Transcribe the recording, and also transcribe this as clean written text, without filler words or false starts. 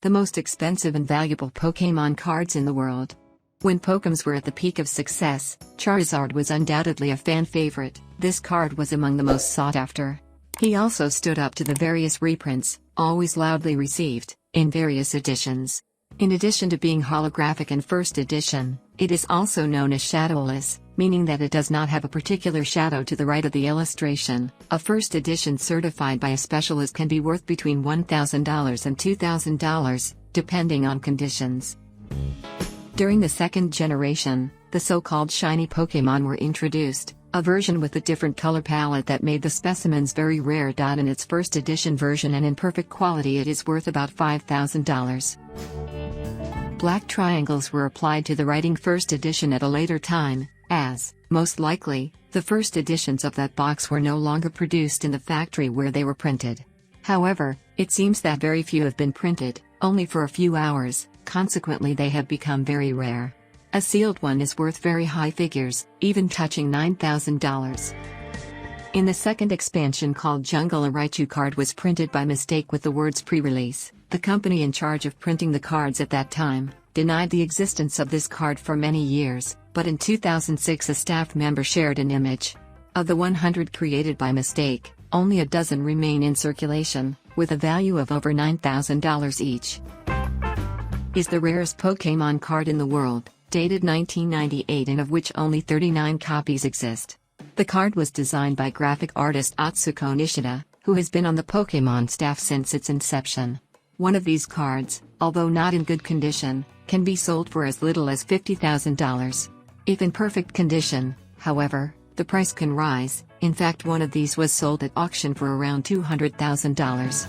the most expensive and valuable Pokemon cards in the world. When Pokems were at the peak of success, Charizard was undoubtedly a fan favorite. This card was among the most sought after. He also stood up to the various reprints, always loudly received, in various editions. In addition to being holographic in first edition, it is also known as shadowless, meaning that it does not have a particular shadow to the right of the illustration. A first edition certified by a specialist can be worth between $1,000 and $2,000, depending on conditions. During the second generation, the so-called shiny Pokemon were introduced, a version with a different color palette that made the specimens very rare. In its first edition version and in perfect quality, it is worth about $5,000. Black triangles were applied to the writing first edition at a later time, as, most likely, the first editions of that box were no longer produced in the factory where they were printed. However, it seems that very few have been printed, only for a few hours, consequently they have become very rare. A sealed one is worth very high figures, even touching $9,000. In the second expansion called Jungle, a Raichu card was printed by mistake with the words pre-release. The company in charge of printing the cards at that time denied the existence of this card for many years, but in 2006 a staff member shared an image. Of the 100 created by mistake, only a dozen remain in circulation, with a value of over $9,000 each. Is the rarest Pokemon card in the world, dated 1998 and of which only 39 copies exist. The card was designed by graphic artist Atsuko Nishida, who has been on the Pokemon staff since its inception. One of these cards, although not in good condition, can be sold for as little as $50,000. If in perfect condition, however, the price can rise. In fact, one of these was sold at auction for around $200,000.